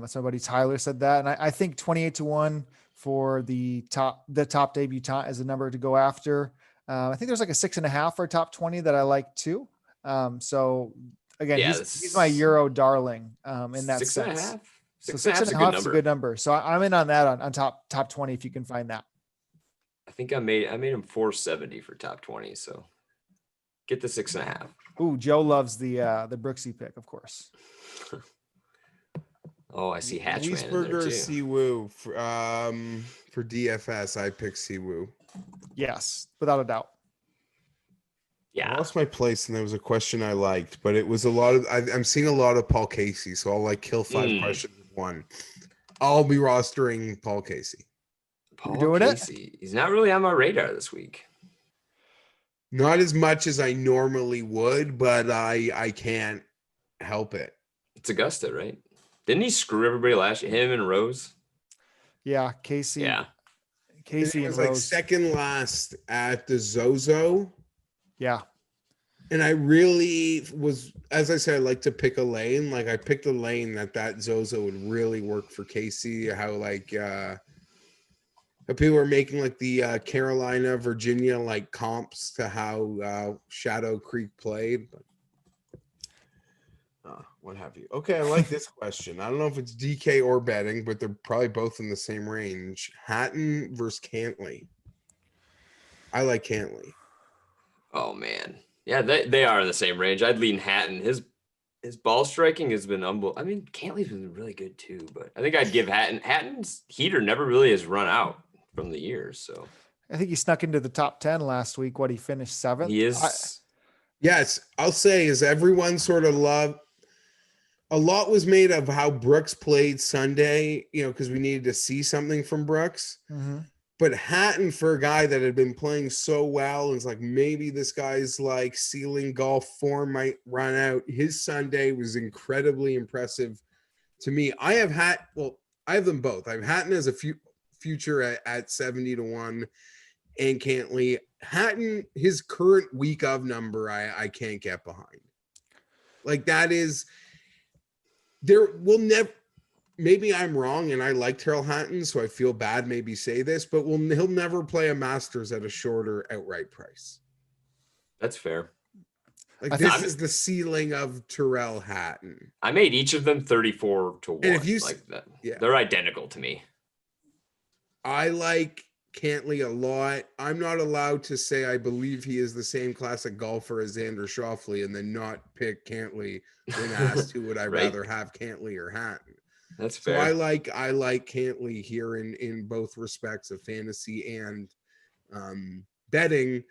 Somebody Tyler said that, and I think 28-1 for the top debutante is a number to go after. I think there's like a 6.5 for a top 20 that I like too. So again, he's my Euro darling in that 6.5. sense. 6.5 is a good number. So I'm in on that on top 20 if you can find that. I think I made him 470 for top 20. So get the 6.5. Ooh, Joe loves the Brooksy pick, of course. Oh, I see Hatchman Leesburger in there too. Siwoo for DFS. I pick Siwoo. Yes, without a doubt. Yeah, I lost my place, and there was a question I liked, but it was a lot of. I'm seeing a lot of Paul Casey, so I'll kill 5 questions with one. I'll be rostering Paul Casey. You're doing Casey. He's not really on my radar this week. Not as much as I normally would, but I can't help it. It's Augusta, right? Didn't he screw everybody last year? Him and Rose? Yeah, Casey. Yeah. Casey was and like Rose. second last at the Zozo. Yeah. And I really was, as I said, I like to pick a lane. Like I picked a lane that Zozo would really work for Casey. How people are making like the Carolina, Virginia like comps to how Shadow Creek played. But what have you? Okay, I like this question. I don't know if it's DK or betting, but they're probably both in the same range. Hatton versus Cantley. I like Cantley. Oh man, yeah, they are in the same range. I'd lean Hatton. His ball striking has been unbelievable. I mean, Cantley's been really good too, but I think I'd give Hatton's heater never really has run out from the years. So I think he snuck into the top 10 last week. What, he finished 7th? He is. Yes, I'll say is everyone sort of love. a lot was made of how Brooks played Sunday, because we needed to see something from Brooks. Mm-hmm. But Hatton, for a guy that had been playing so well, and it's like maybe this guy's like ceiling golf form might run out. His Sunday was incredibly impressive to me. I have them both. I have Hatton as a future at 70-1 and Cantley. Hatton, his current week of number, I can't get behind. Like that is, there will never. Maybe I'm wrong, and I like Terrell Hatton, so I feel bad maybe say this, but he'll never play a Masters at a shorter outright price. That's fair. Like this is the ceiling of Terrell Hatton. I made each of them 34-1. And if you like that, yeah, they're identical to me. I like Cantley a lot. I'm not allowed to say I believe he is the same classic golfer as Xander Schauffele and then not pick Cantley when asked who would I Right. rather have, Cantley or Hatton. That's So fair. I like Cantley here in both respects of fantasy and betting,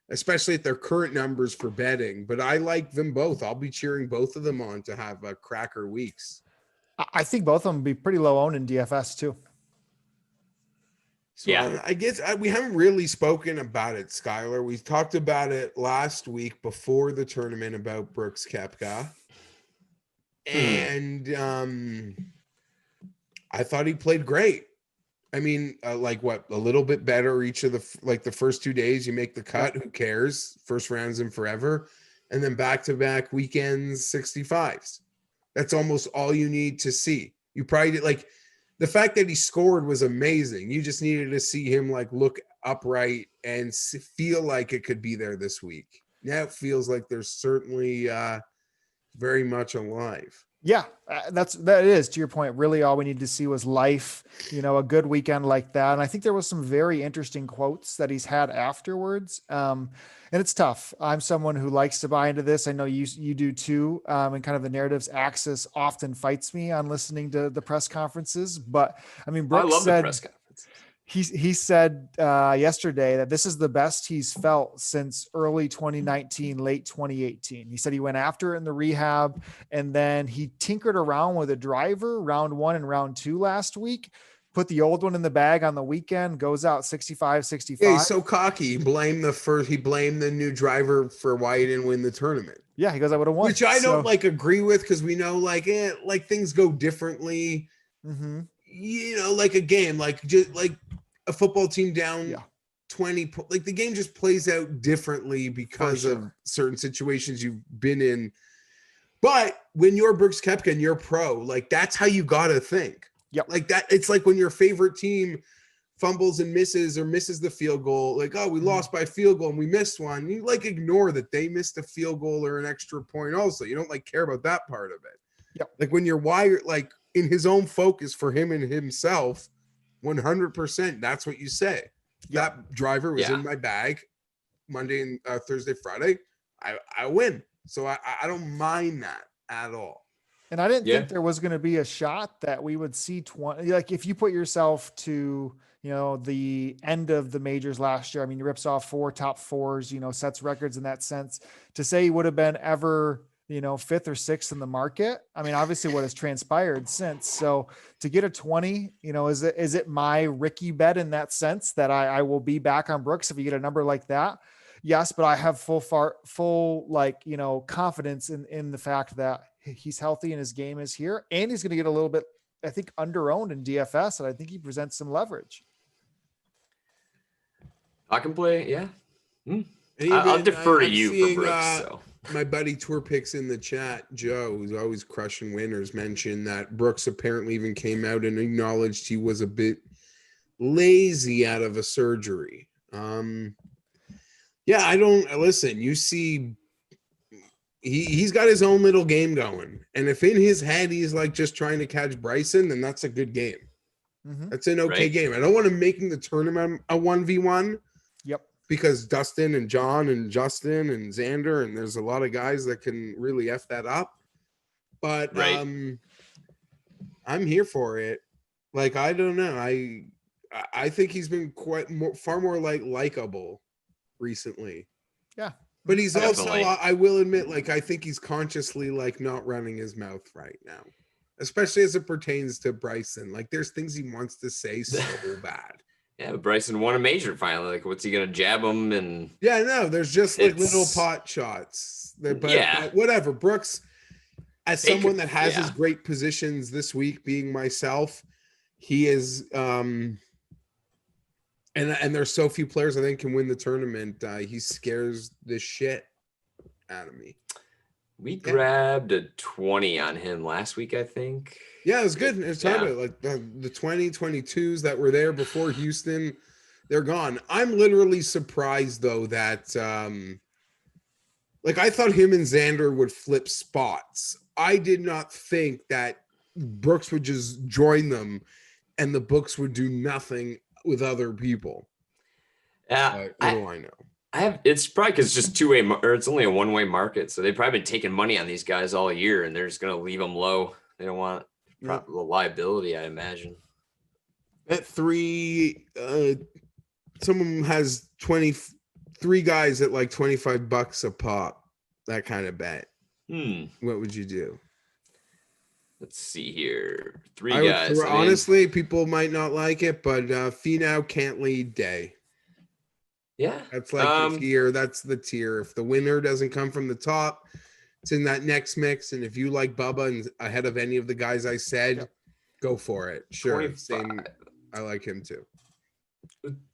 especially at their current numbers for betting. But I like them both. I'll be cheering both of them on to have cracker weeks. I think both of them would be pretty low owned in DFS too. So Yeah. I guess we haven't really spoken about it, Skylar. We talked about it last week before the tournament about Brooks Koepka. And I thought he played great. I mean, a little bit better each of the first 2 days. You make the cut, who cares? First rounds in forever. And then back-to-back weekends, 65s. That's almost all you need to see. You probably did, the fact that he scored was amazing. You just needed to see him look upright and feel like it could be there this week. Now it feels like there's certainly very much alive. Yeah, that is, to your point, really all we needed to see was life, a good weekend like that. And I think there was some very interesting quotes that he's had afterwards. And it's tough. I'm someone who likes to buy into this. I know you do too. And kind of the narratives axis often fights me on listening to the press conferences. But I mean, Brooks I love said, the press conference. He said yesterday that this is the best he's felt since early 2019, late 2018. He said he went after it in the rehab, and then he tinkered around with a driver round 1 and round 2 last week, put the old one in the bag on the weekend, goes out 65. Yeah, he's so cocky. He blamed the new driver for why he didn't win the tournament. Yeah, he goes, I would have won. Which I don't agree with, because we know things go differently. Mm-hmm. Like a game, just a football team down 20, the game just plays out differently because of certain situations you've been in. But when you're Brooks Koepka and you're pro, that's how you got to think. Yep. Like that. It's like when your favorite team fumbles and misses or misses the field goal, we lost by field goal and we missed one. You ignore that they missed a field goal or an extra point. Also, you don't care about that part of it. Yep. When you're wired, in his own focus for him and himself, 100%, that's what you say. That driver was in my bag Monday and Thursday, Friday. I win. So I don't mind that at all. And I didn't think there was going to be a shot that we would see 20. If you put yourself to, the end of the majors last year, I mean, he rips off 4 top 4s, sets records in that sense. To say he would have been ever, 5th or 6th in the market. I mean, obviously what has transpired since. So to get a 20, is it my Ricky bet in that sense that I will be back on Brooks if you get a number like that? Yes, but I have full confidence in the fact that he's healthy and his game is here, and he's going to get a little bit, I think, under-owned in DFS, and I think he presents some leverage. I can play, yeah. I'll defer to you for Brooks. My buddy Tour Picks in the chat, Joe, who's always crushing winners, mentioned that Brooks apparently even came out and acknowledged he was a bit lazy out of a surgery. Yeah, I don't listen. You see, he's got his own little game going, and if in his head he's just trying to catch Bryson, then that's a good game. Mm-hmm. That's an okay game. I don't want him making the tournament a 1v1. Yep. Because Dustin and John and Justin and Xander, and there's a lot of guys that can really F that up. But I'm here for it. I don't know. I think he's been far more likable recently. Yeah. But he's also, Definitely. I will admit, like, I think he's consciously like not running his mouth right now, especially as it pertains to Bryson. Like, there's things he wants to say so bad. Yeah, but Bryson won a major finally. Like, what's he gonna jab him? And Yeah, no, there's just like little It's- pot shots. But Yeah. whatever. Brooks, as They someone could- that has his yeah. great positions this week, being myself, he is and there's so few players I think can win the tournament. He scares the shit out of me. we grabbed a 20 on him last week, I think. Yeah, it was good. It's talking Yeah. about like the 2022s that were there before Houston, they're gone. I'm literally surprised though that like I thought him and Xander would flip spots. I did not think that Brooks would just join them and the books would do nothing with other people. Yeah, What do I know? it's probably because it's just two-way, or it's only a one-way market. So they've probably been taking money on these guys all year, and they're just gonna leave them low. They don't want the liability, I imagine. At 3, someone has 23 guys at like $25 a pop. That kind of bet. What would you do? Let's see here. Three I would guys. honestly, people might not like it, but Finau can't lead day. Yeah. That's like the tier. That's the tier. If the winner doesn't come from the top, it's in that next mix. And if you like Bubba and ahead of any of the guys I said, go for it. Sure. 25. Same. I like him too.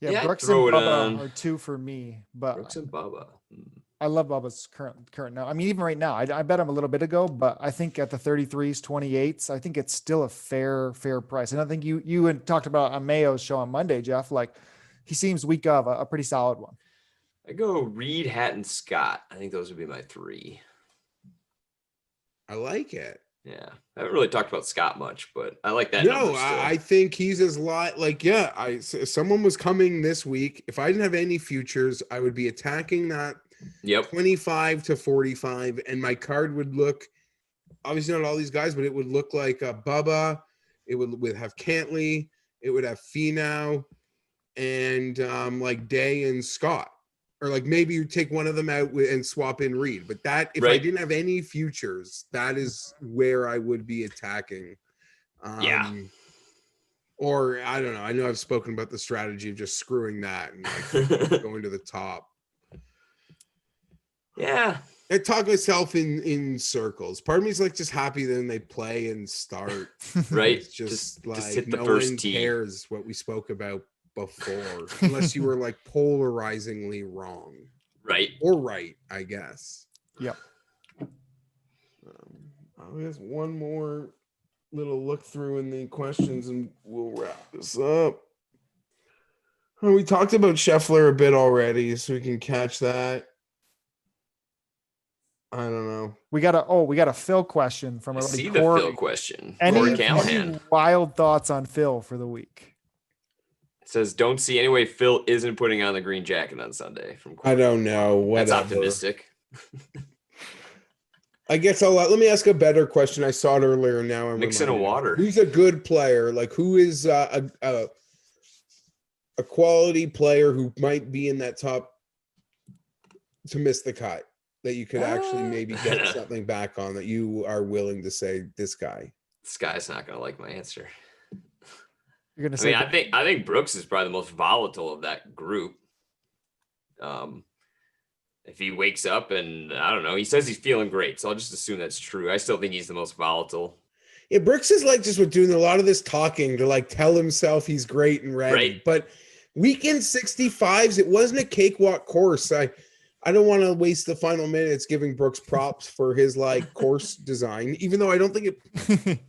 Yeah, Brooks and throw it Bubba on. are 2 for me, but Brooks and Bubba. I love Bubba's current now. I mean, even right now, I bet him a little bit ago, but I think at the 33s, 28s, I think it's still a fair price. And I think you had talked about on Mayo's show on Monday, Geoff, like he seems week of a pretty solid one. I go Reed, Hatton, Scott. I think those would be my 3. I like it. Yeah. I haven't really talked about Scott much, but I like that. No, I think he's as like, yeah, if someone was coming this week, if I didn't have any futures, I would be attacking that 25 to 45. And my card would look, obviously not all these guys, but it would look like Bubba. It would have Cantley. It would have Finau and like Day and Scott. Or like maybe you take one of them out and swap in Reed. But that, if I didn't have any futures, that is where I would be attacking. Or I don't know. I know I've spoken about the strategy of just screwing that and like going to the top. Yeah. I talk myself in circles. Part of me is like just happy then they play and start. Right. It's just like hit the no first one tee. cares what we spoke about before, unless you were like polarizingly wrong. Right. Or right, I guess. Yep. I guess one more little look through in the questions and we'll wrap this up. We talked about Scheffler a bit already, so we can catch that. I don't know. We got a Phil question from See everybody. the Cory. Phil question. Any Cory Callahan. wild thoughts on Phil for the week? It says, don't see any way Phil isn't putting on the green jacket on Sunday. From Cory. I don't know. Whatever. That's optimistic. I guess let me ask a better question. I saw it earlier. Now I'm Mixing a water. Who's a good player? Like who is a quality player who might be in that top to miss the cut that you could actually maybe get something back on that you are willing to say this guy? This guy's not gonna like my answer. You're gonna say? I think Brooks is probably the most volatile of that group. If he wakes up and I don't know, he says he's feeling great, so I'll just assume that's true. I still think he's the most volatile. Yeah, Brooks is like just doing a lot of this talking to like tell himself he's great and ready. Right. But weekend 65s, it wasn't a cakewalk course. I don't want to waste the final minutes giving Brooks props for his like course design, even though I don't think it.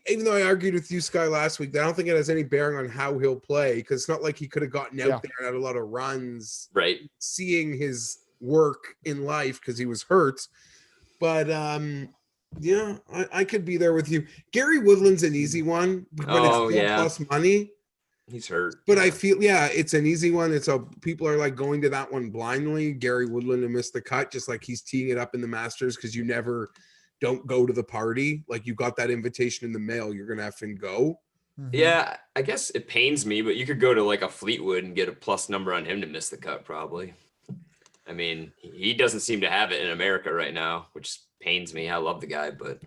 Even though I argued with you, Sky, last week, I don't think it has any bearing on how he'll play because it's not like he could have gotten out there and had a lot of runs. Right. Seeing his work in life because he was hurt. But yeah, I could be there with you. Gary Woodland's an easy one when it's plus money. He's hurt. But I feel, it's an easy one. People are like going to that one blindly. Gary Woodland to miss the cut, just like he's teeing it up in the Masters because you never don't go to the party. Like you got that invitation in the mail, you're going to have to go. Yeah, I guess it pains me, but you could go to like a Fleetwood and get a plus number on him to miss the cut probably. I mean, he doesn't seem to have it in America right now, which pains me. I love the guy, but.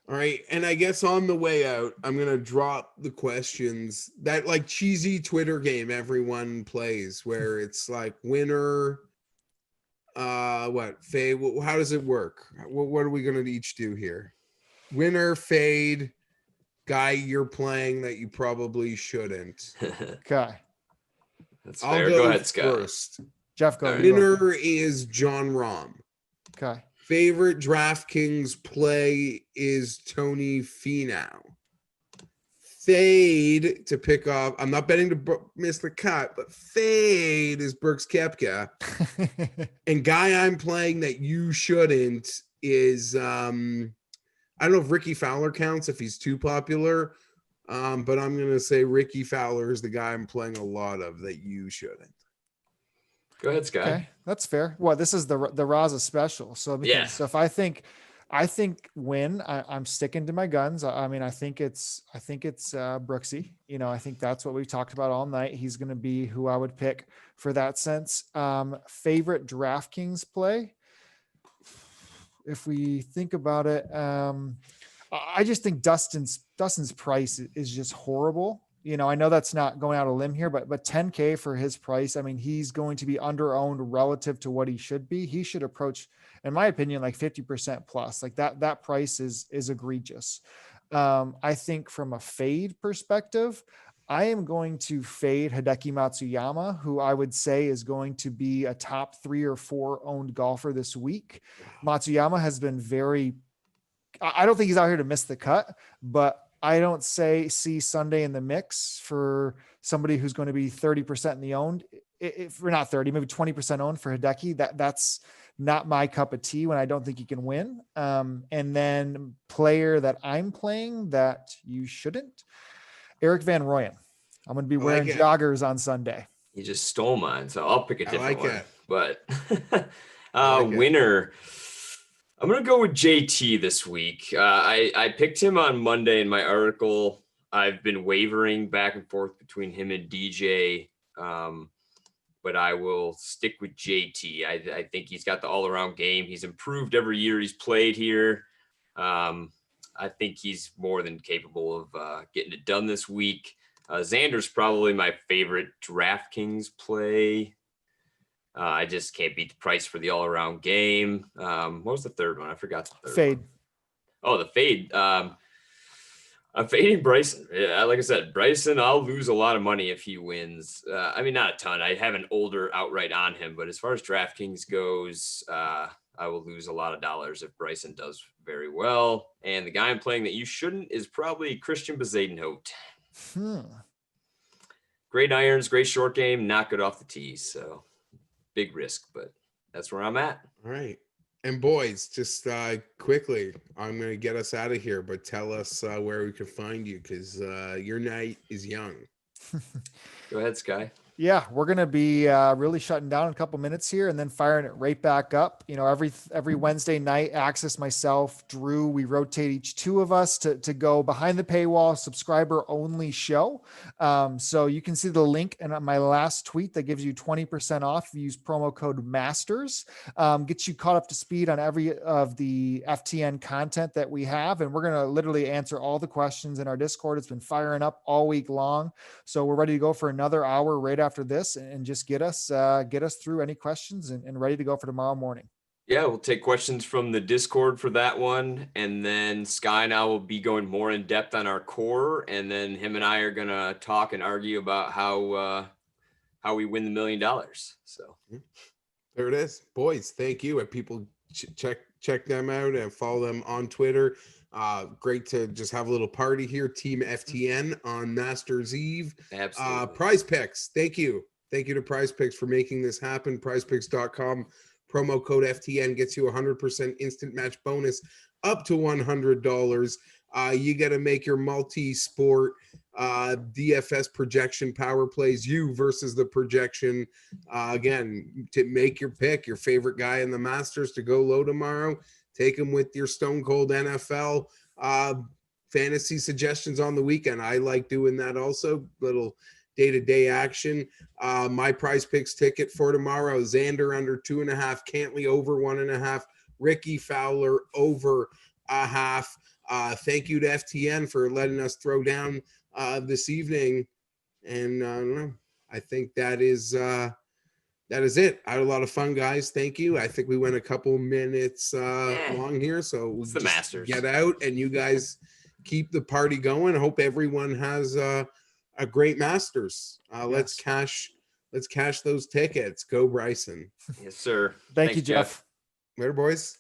All right. And I guess on the way out, I'm going to drop the questions, that like cheesy Twitter game everyone plays where it's like winner, fade. How does it work? What are we going to each do here? Winner, fade, guy you're playing that you probably shouldn't. Okay. That's I'll fair. go Ahead, Scott. first. Jeff, go. All right. Winner is John Rahm. Okay. Favorite DraftKings play is Tony Finau. Fade to pick up. I'm not betting to miss the cut, but fade is Brooks Koepka. And guy I'm playing that you shouldn't is I don't know if Ricky Fowler counts if he's too popular, but I'm gonna say Ricky Fowler is the guy I'm playing a lot of that you shouldn't. Go ahead, Sky. Okay, that's fair. Well, this is the Raza special. So so if I think win, I'm sticking to my guns. I mean, I think it's Brooksy. You know, I think that's what we've talked about all night. He's going to be who I would pick for that sense. Favorite DraftKings play. If we think about it, I just think Dustin's price is just horrible. You know, I know that's not going out a limb here, but 10K for his price. I mean, he's going to be under-owned relative to what he should be. He should approach, in my opinion, like 50% plus. Like that price is egregious. I think from a fade perspective, I am going to fade Hideki Matsuyama, who I would say is going to be a top 3 or 4 owned golfer this week. Matsuyama has been I don't think he's out here to miss the cut, but I don't see Sunday in the mix for somebody who's going to be 30% in the owned. If we're not 30, maybe 20% owned for Hideki, that's not my cup of tea when I don't think he can win. And then player that I'm playing that you shouldn't, Eric Van Rooyen. I'm going to be wearing joggers on Sunday. You just stole mine, so I'll pick a different one. But winner. I'm going to go with JT this week. I picked him on Monday in my article. I've been wavering back and forth between him and DJ, but I will stick with JT. I think he's got the all-around game. He's improved every year he's played here. I think he's more than capable of getting it done this week. Xander's probably my favorite DraftKings play. I just can't beat the price for the all-around game. What was the third one? I forgot the third fade. one. Oh, the fade. I'm fading Bryson. Yeah, like I said, Bryson, I'll lose a lot of money if he wins. I mean, not a ton. I have an older outright on him, but as far as DraftKings goes, I will lose a lot of dollars if Bryson does very well. And the guy I'm playing that you shouldn't is probably Christian Bezuidenhout. Great irons, great short game, not good off the tees. So big risk, but that's where I'm at. All right. And boys, just quickly, I'm going to get us out of here, but tell us where we can find you because your night is young. Go ahead, Sky. Yeah, we're going to be really shutting down in a couple minutes here and then firing it right back up. You know, every Wednesday night, Axis, myself, Drew, we rotate each 2 of us to go behind the paywall, subscriber only show. So you can see the link in my last tweet that gives you 20% off. Use promo code MASTERS. Gets you caught up to speed on every of the FTN content that we have. And we're going to literally answer all the questions in our Discord. It's been firing up all week long. So we're ready to go for another hour right after this and just get us through any questions and ready to go for tomorrow morning. Yeah, we'll take questions from the Discord for that one. And then Sky and I will be going more in depth on our core. And then him and I are going to talk and argue about how we win the $1 million. So there it is. Boys, thank you. And people check them out and follow them on Twitter. Great to just have a little party here. Team FTN on Masters Eve. Absolutely. Prize Picks. Thank you to Prize Picks for making this happen. PrizePicks.com. Promo code FTN gets you 100% instant match bonus up to $100. You got to make your multi-sport DFS projection power plays, you versus the projection. Again, to make your pick, your favorite guy in the Masters to go low tomorrow. Take them with your Stone Cold NFL fantasy suggestions on the weekend. I like doing that also. Little day-to-day action. My Prize Picks ticket for tomorrow: Xander under 2.5, Cantley over 1.5, Ricky Fowler over 0.5. Thank you to FTN for letting us throw down this evening. And I don't know. I think that is it. I had a lot of fun, guys. Thank you. I think we went a couple minutes long here, so we'll It's the just Masters. get out and you guys keep the party going. I hope everyone has a great Masters. Let's cash those tickets. Go Bryson. Yes, sir. Thank Thanks, you, Jeff. Later, boys.